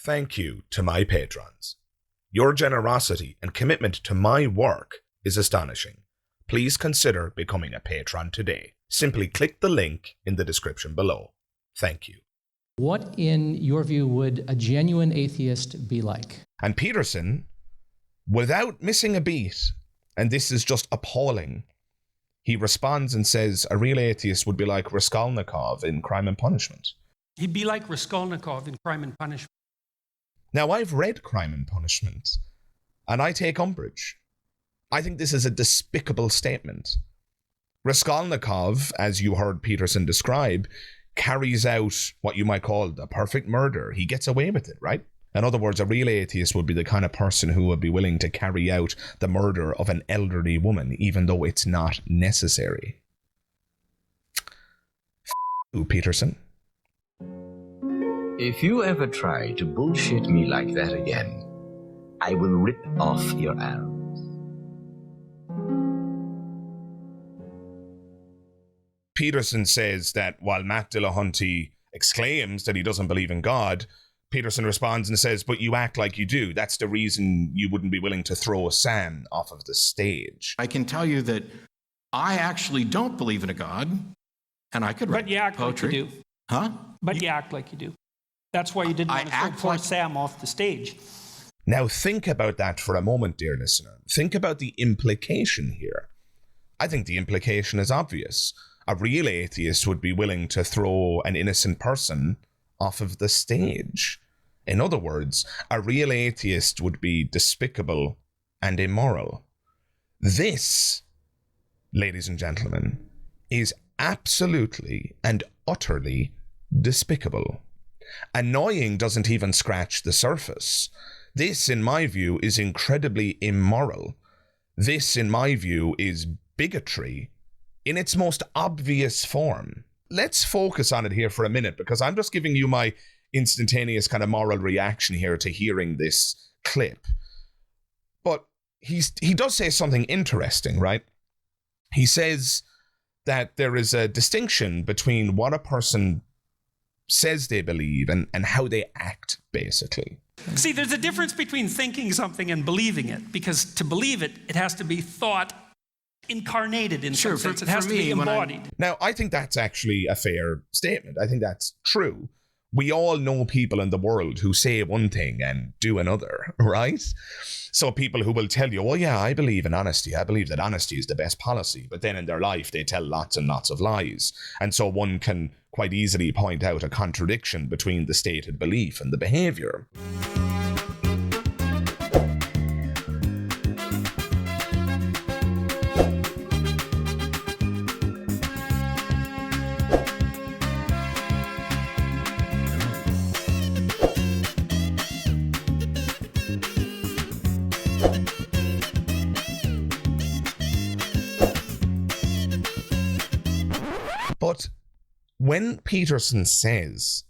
Thank you to my patrons. Your generosity and commitment to my work is astonishing. Please consider becoming a patron today. Simply click the link in the description below. Thank you. What, in your view, would a genuine atheist be like? And Peterson, without missing a beat, and this is just appalling, he responds and says a real atheist would be like Raskolnikov in Crime and Punishment. He'd be like Raskolnikov in Crime and Punishment. Now, I've read Crime and Punishment, and I take umbrage. I think this is a despicable statement. Raskolnikov, as you heard Peterson describe, carries out what you might call the perfect murder. He gets away with it, right? In other words, a real atheist would be the kind of person who would be willing to carry out the murder of an elderly woman, even though it's not necessary. You, Peterson. If you ever try to bullshit me like that again, I will rip off your arms. Peterson says that while Matt Dillahunty exclaims that he doesn't believe in God, Peterson responds and says, but you act like you do. That's the reason you wouldn't be willing to throw Sam off of the stage. I can tell you that I actually don't believe in a God, and I could write But you act poetry. like you do. Huh? But you act like you do. That's why you didn't want to throw poor Sam off the stage. Now think about that for a moment, dear listener. Think about the implication here. I think the implication is obvious. A real atheist would be willing to throw an innocent person off of the stage. In other words, a real atheist would be despicable and immoral. This, ladies and gentlemen, is absolutely and utterly despicable. Annoying doesn't even scratch the surface. This, in my view, is incredibly immoral. This, in my view, is bigotry in its most obvious form. Let's focus on it here for a minute, because I'm just giving you my instantaneous kind of moral reaction here to hearing this clip. But he does say something interesting, right? He says that there is a distinction between what a person says they believe and how they act, basically. See, there's a difference between thinking something and believing it, because to believe it, it has to be thought incarnated in some sense. It has to be embodied. Now, I think that's actually a fair statement. I think that's true. We all know people in the world who say one thing and do another, right? So people who will tell you, oh yeah, I believe in honesty. I believe that honesty is the best policy. But then in their life, they tell lots and lots of lies. And so one can quite easily point out a contradiction between the stated belief and the behavior. But when Peterson says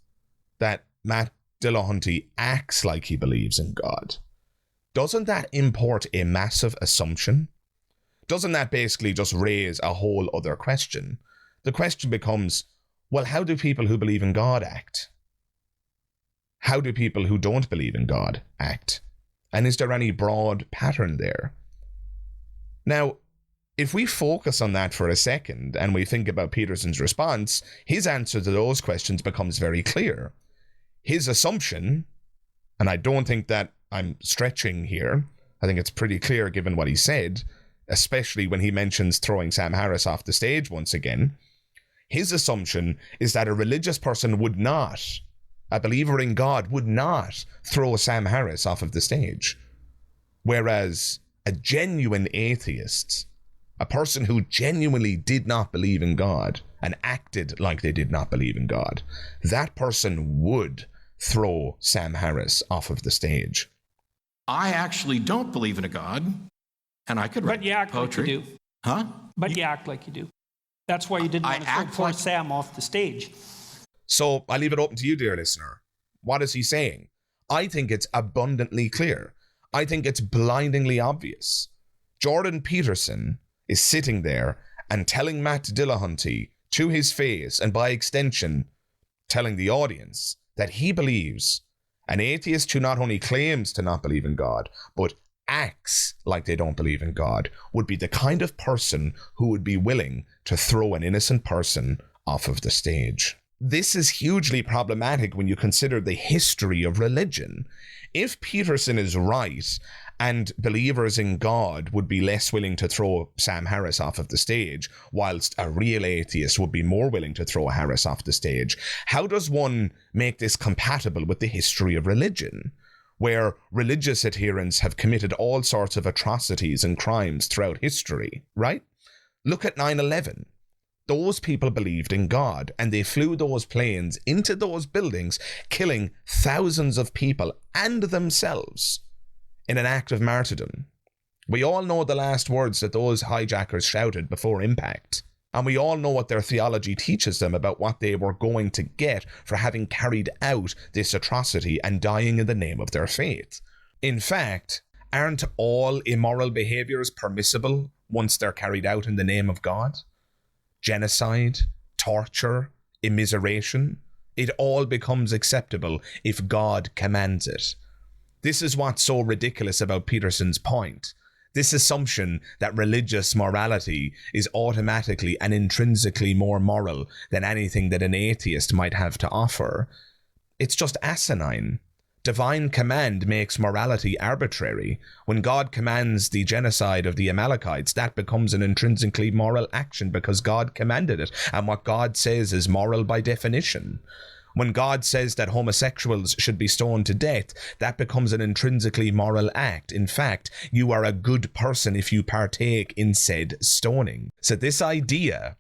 that Matt Dillahunty acts like he believes in God, doesn't that import a massive assumption? Doesn't that basically just raise a whole other question? The question becomes, well, how do people who believe in God act? How do people who don't believe in God act? And is there any broad pattern there? Now, if we focus on that for a second and we think about Peterson's response, his answer to those questions becomes very clear. His assumption, and I don't think that I'm stretching here, I think it's pretty clear given what he said, especially when he mentions throwing Sam Harris off the stage once again, his assumption is that a religious person would not, a believer in God would not throw Sam Harris off of the stage. Whereas a genuine atheist, a person who genuinely did not believe in God and acted like they did not believe in God, that person would throw Sam Harris off of the stage. I actually don't believe in a God, and I could write But you act poetry. like you do. Huh? But you act like you do. That's why you didn't want to throw poor Sam off the stage. So I leave it open to you, dear listener. What is he saying? I think it's abundantly clear. I think it's blindingly obvious. Jordan Peterson is sitting there and telling Matt Dillahunty to his face, and by extension, telling the audience that he believes An atheist who not only claims to not believe in God, but acts like they don't believe in God would be the kind of person who would be willing to throw an innocent person off of the stage. This is hugely problematic when you consider the history of religion. If Peterson is right, and believers in God would be less willing to throw Sam Harris off of the stage, whilst a real atheist would be more willing to throw Harris off the stage, how does one make this compatible with the history of religion, where religious adherents have committed all sorts of atrocities and crimes throughout history, right? Look at 9/11. Those people believed in God, and they flew those planes into those buildings, killing thousands of people and themselves in an act of martyrdom. We all know the last words that those hijackers shouted before impact, and we all know what their theology teaches them about what they were going to get for having carried out this atrocity and dying in the name of their faith. In fact, aren't all immoral behaviors permissible once they're carried out in the name of God? Genocide, torture, immiseration, it all becomes acceptable if God commands it. This is what's so ridiculous about Peterson's point. This assumption that religious morality is automatically and intrinsically more moral than anything that an atheist might have to offer. It's just asinine. Divine command makes morality arbitrary. When God commands the genocide of the Amalekites, that becomes an intrinsically moral action because God commanded it, and what God says is moral by definition. When God says that homosexuals should be stoned to death, that becomes an intrinsically moral act. In fact, you are a good person if you partake in said stoning. So this idea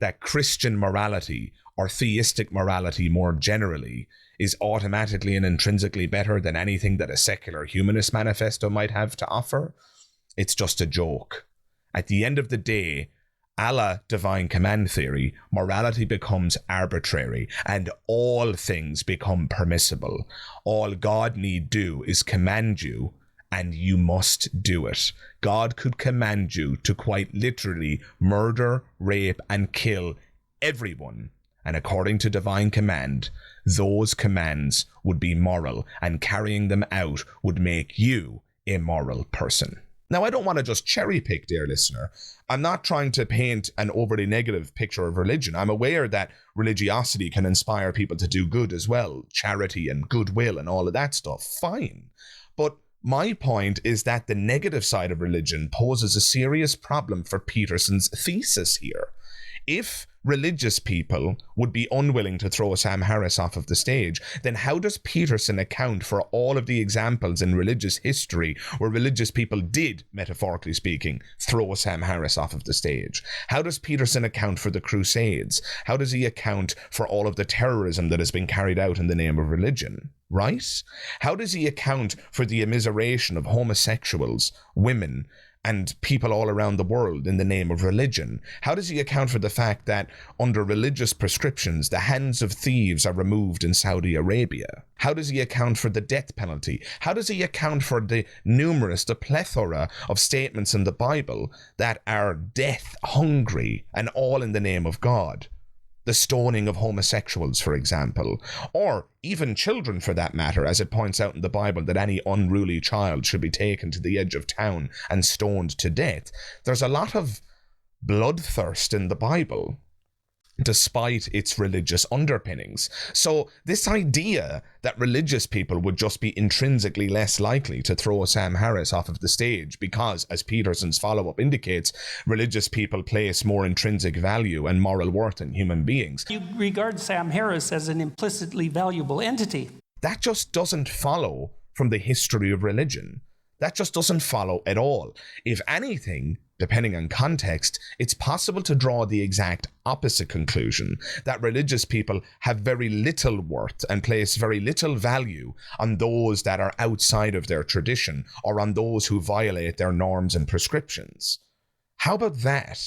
that Christian morality, or theistic morality more generally, is automatically and intrinsically better than anything that a secular humanist manifesto might have to offer, it's just a joke. At the end of the day, a la divine command theory, morality becomes arbitrary and all things become permissible. All God need do is command you, and you must do it. God could command you to quite literally murder, rape, and kill everyone. And according to divine command, those commands would be moral, and carrying them out would make you a moral person. Now, I don't want to just cherry pick, dear listener. I'm not trying to paint an overly negative picture of religion. I'm aware that religiosity can inspire people to do good as well, charity and goodwill and all of that stuff. Fine. But my point is that the negative side of religion poses a serious problem for Peterson's thesis here. If religious people would be unwilling to throw Sam Harris off of the stage, then how does Peterson account for all of the examples in religious history where religious people did, metaphorically speaking, throw Sam Harris off of the stage? How does Peterson account for the Crusades? How does he account for all of the terrorism that has been carried out in the name of religion? Right? How does he account for the immiseration of homosexuals, women, and people all around the world in the name of religion? How does he account for the fact that under religious prescriptions, the hands of thieves are removed in Saudi Arabia? How does he account for the death penalty? How does he account for the plethora of statements in the Bible that are death hungry and all in the name of God? The stoning of homosexuals, for example, or even children for that matter, as it points out in the Bible that any unruly child should be taken to the edge of town and stoned to death. There's a lot of bloodthirst in the Bible, despite its religious underpinnings. So this idea that religious people would just be intrinsically less likely to throw Sam Harris off of the stage because, as Peterson's follow-up indicates, religious people place more intrinsic value and moral worth in human beings. You regard Sam Harris as an implicitly valuable entity. That just doesn't follow from the history of religion. That just doesn't follow at all. If anything, depending on context, it's possible to draw the exact opposite conclusion, that religious people have very little worth and place very little value on those that are outside of their tradition or on those who violate their norms and prescriptions. How about that?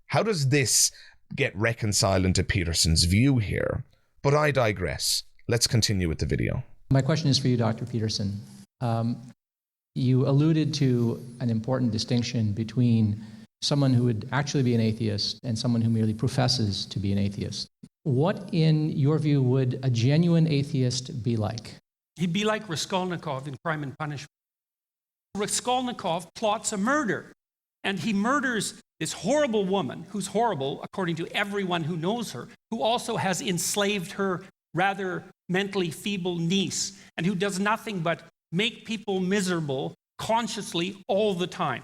How does this get reconciled into Peterson's view here? But I digress. Let's continue with the video. My question is for you, Dr. Peterson. You alluded to an important distinction between someone who would actually be an atheist and someone who merely professes to be an atheist. What, in your view, would a genuine atheist be like? He'd be like Raskolnikov in Crime and Punishment. Raskolnikov plots a murder, and he murders this horrible woman, who's horrible according to everyone who knows her, who also has enslaved her rather mentally feeble niece, and who does nothing but make people miserable consciously all the time.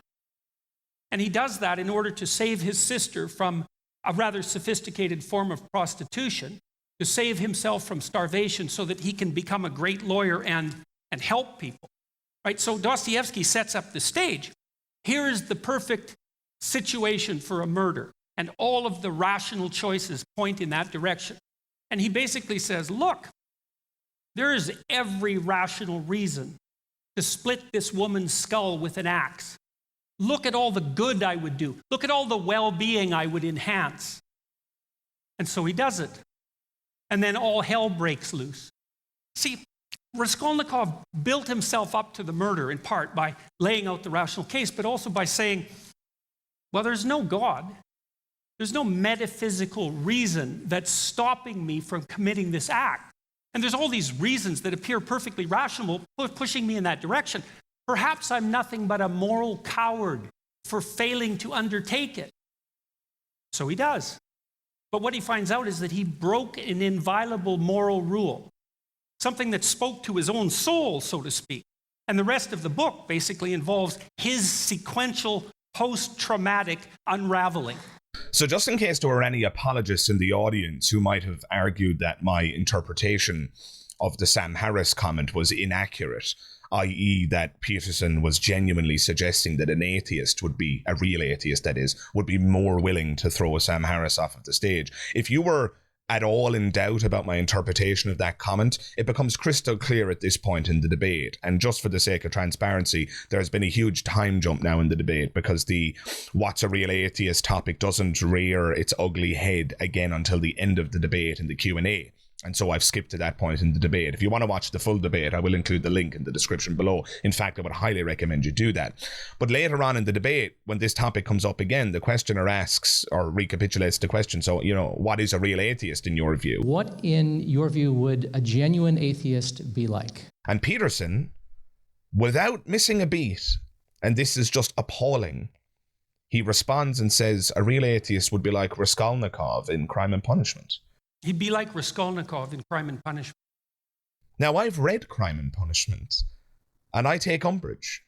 And he does that in order to save his sister from a rather sophisticated form of prostitution, to save himself from starvation so that he can become a great lawyer and help people. Right? So Dostoevsky sets up the stage. Here is the perfect situation for a murder, and all of the rational choices point in that direction. And he basically says, look, there is every rational reason to split this woman's skull with an axe. Look at all the good I would do. Look at all the well-being I would enhance. And so he does it. And then all hell breaks loose. See, Raskolnikov built himself up to the murder in part by laying out the rational case, but also by saying, well, there's no God. There's no metaphysical reason that's stopping me from committing this act. And there's all these reasons that appear perfectly rational, pushing me in that direction. Perhaps I'm nothing but a moral coward for failing to undertake it. So he does. But what he finds out is that he broke an inviolable moral rule, something that spoke to his own soul, so to speak. And the rest of the book basically involves his sequential post-traumatic unraveling. So just in case there were any apologists in the audience who might have argued that my interpretation of the Sam Harris comment was inaccurate, i.e. that Peterson was genuinely suggesting that an atheist would be, a real atheist that is, would be more willing to throw Sam Harris off of the stage. If you were at all in doubt about my interpretation of that comment, it becomes crystal clear at this point in the debate. And just for the sake of transparency, there's been a huge time jump now in the debate because the what's a real atheist topic doesn't rear its ugly head again until the end of the debate in the Q&A. And so I've skipped to that point in the debate. If you want to watch the full debate, I will include the link in the description below. In fact, I would highly recommend you do that. But later on in the debate, when this topic comes up again, the questioner asks or recapitulates the question. So, what is a real atheist in your view? What, in your view, would a genuine atheist be like? And Peterson, without missing a beat, and this is just appalling, he responds and says, a real atheist would be like Raskolnikov in Crime and Punishment. He'd be like Raskolnikov in Crime and Punishment. Now, I've read Crime and Punishment, and I take umbrage.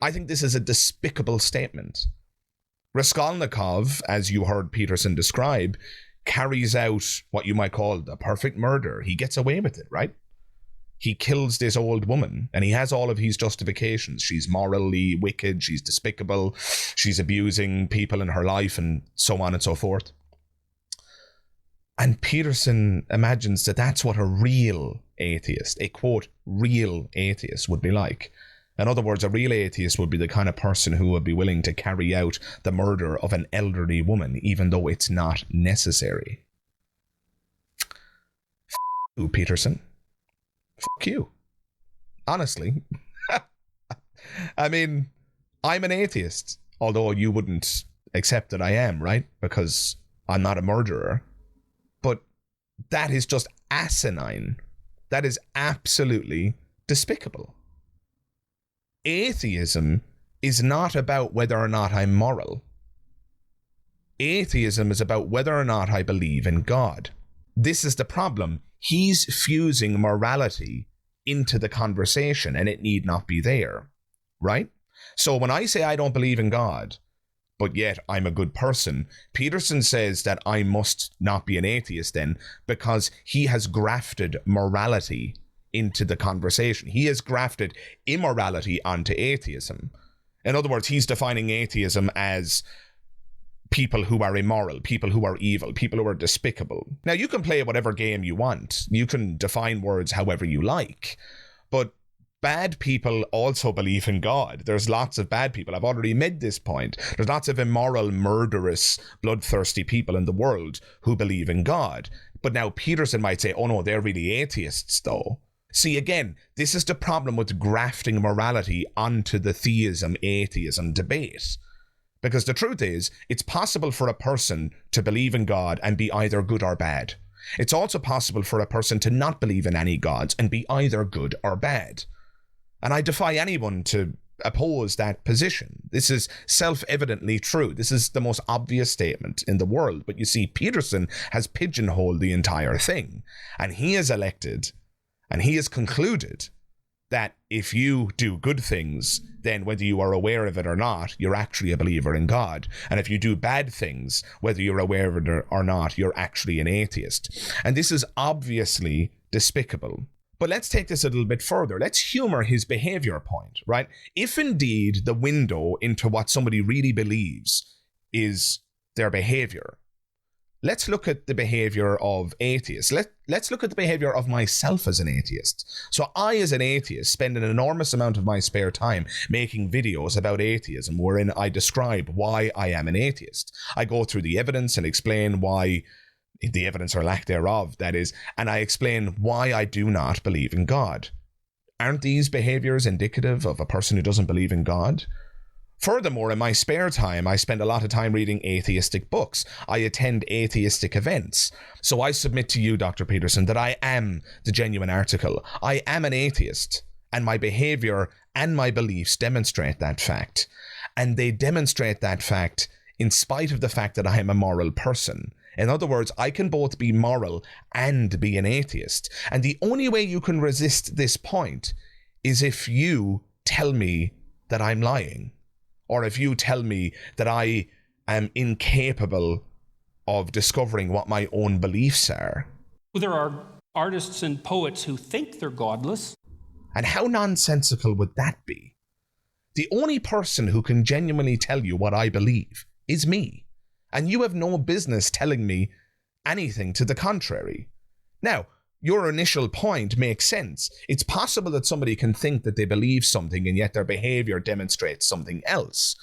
I think this is a despicable statement. Raskolnikov, as you heard Peterson describe, carries out what you might call the perfect murder. He gets away with it, right? He kills this old woman, and he has all of his justifications. She's morally wicked, she's despicable, she's abusing people in her life, and so on and so forth. And Peterson imagines that that's what a real atheist, a quote, real atheist would be like. In other words, a real atheist would be the kind of person who would be willing to carry out the murder of an elderly woman, even though it's not necessary. F*** you, Peterson. Fuck you. Honestly. I mean, I'm an atheist, although you wouldn't accept that I am, right? Because I'm not a murderer. But that is just asinine. That is absolutely despicable. Atheism is not about whether or not I'm moral. Atheism is about whether or not I believe in God. This is the problem. He's fusing morality into the conversation, and it need not be there, right? So when I say I don't believe in God, but yet I'm a good person, Peterson says that I must not be an atheist then, because he has grafted morality into the conversation. He has grafted immorality onto atheism. In other words, he's defining atheism as people who are immoral, people who are evil, people who are despicable. Now, you can play whatever game you want. You can define words however you like, but bad people also believe in God. There's lots of bad people. I've already made this point. There's lots of immoral, murderous, bloodthirsty people in the world who believe in God. But now Peterson might say, oh no, they're really atheists though. See, again, this is the problem with grafting morality onto the theism-atheism debate. Because the truth is, it's possible for a person to believe in God and be either good or bad. It's also possible for a person to not believe in any gods and be either good or bad. And I defy anyone to oppose that position. This is self-evidently true. This is the most obvious statement in the world. But you see, Peterson has pigeonholed the entire thing. And he has elected, and he has concluded that if you do good things, then whether you are aware of it or not, you're actually a believer in God. And if you do bad things, whether you're aware of it or not, you're actually an atheist. And this is obviously despicable. But let's take this a little bit further. Let's humor his behavior point, right? If indeed the window into what somebody really believes is their behavior, let's look at the behavior of atheists. Let's look at the behavior of myself as an atheist. So I, as an atheist, spend an enormous amount of my spare time making videos about atheism, wherein I describe why I am an atheist. I go through the evidence and explain why, the evidence or lack thereof, that is, and I explain why I do not believe in God. Aren't these behaviors indicative of a person who doesn't believe in God? Furthermore, in my spare time, I spend a lot of time reading atheistic books. I attend atheistic events. So I submit to you, Dr. Peterson, that I am the genuine article. I am an atheist, and my behavior and my beliefs demonstrate that fact. And they demonstrate that fact in spite of the fact that I am a moral person. In other words, I can both be moral and be an atheist. And the only way you can resist this point is if you tell me that I'm lying, or if you tell me that I am incapable of discovering what my own beliefs are. There are artists and poets who think they're godless. And how nonsensical would that be? The only person who can genuinely tell you what I believe is me. And you have no business telling me anything to the contrary. Now, your initial point makes sense. It's possible that somebody can think that they believe something and yet their behavior demonstrates something else.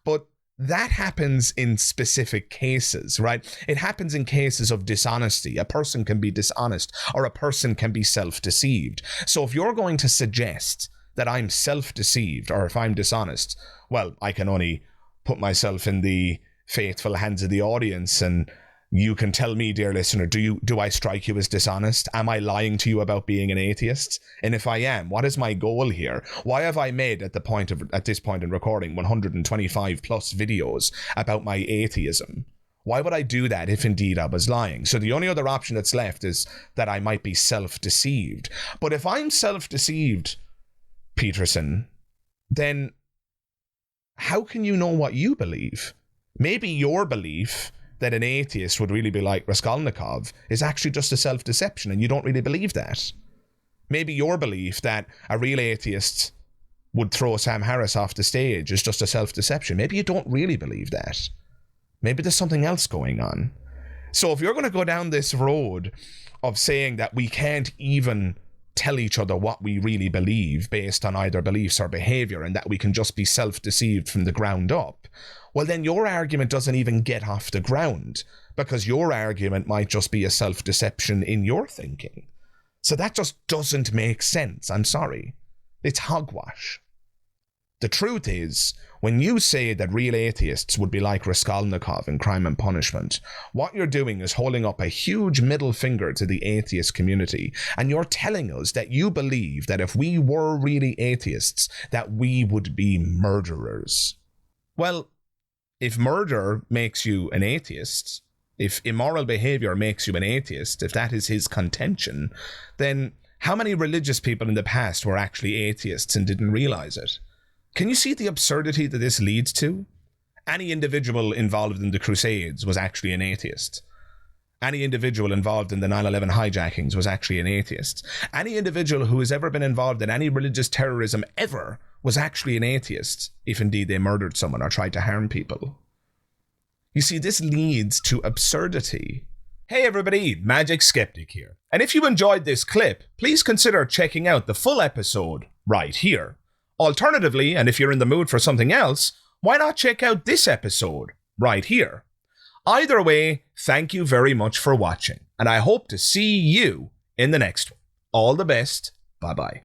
But that happens in specific cases, right? It happens in cases of dishonesty. A person can be dishonest, or a person can be self-deceived. So if you're going to suggest that I'm self-deceived, or if I'm dishonest, well, I can only put myself in the faithful hands of the audience, and you can tell me, dear listener, do I strike you as dishonest? Am I lying to you about being an atheist? And if I am, what is my goal here? Why have I made at this point in recording 125 plus videos about my atheism? Why would I do that if indeed I was lying? So the only other option that's left is that I might be self-deceived. But if I'm self-deceived, Peterson, then how can you know what you believe? Maybe your belief that an atheist would really be like Raskolnikov is actually just a self-deception, and you don't really believe that. Maybe your belief that a real atheist would throw Sam Harris off the stage is just a self-deception. Maybe you don't really believe that. Maybe there's something else going on. So if you're going to go down this road of saying that we can't even tell each other what we really believe based on either beliefs or behavior, and that we can just be self-deceived from the ground up, well, then your argument doesn't even get off the ground, because your argument might just be a self-deception in your thinking. So that just doesn't make sense. I'm sorry. It's hogwash. The truth is, when you say that real atheists would be like Raskolnikov in Crime and Punishment, what you're doing is holding up a huge middle finger to the atheist community, and you're telling us that you believe that if we were really atheists, that we would be murderers. Well, if murder makes you an atheist, if immoral behavior makes you an atheist, if that is his contention, then how many religious people in the past were actually atheists and didn't realize it? Can you see the absurdity that this leads to? Any individual involved in the Crusades was actually an atheist. Any individual involved in the 9/11 hijackings was actually an atheist. Any individual who has ever been involved in any religious terrorism ever was actually an atheist, if indeed they murdered someone or tried to harm people. You see, this leads to absurdity. Hey everybody, Magic Skeptic here. And if you enjoyed this clip, please consider checking out the full episode right here. Alternatively, and if you're in the mood for something else, why not check out this episode right here? Either way, thank you very much for watching, and I hope to see you in the next one. All the best. Bye-bye.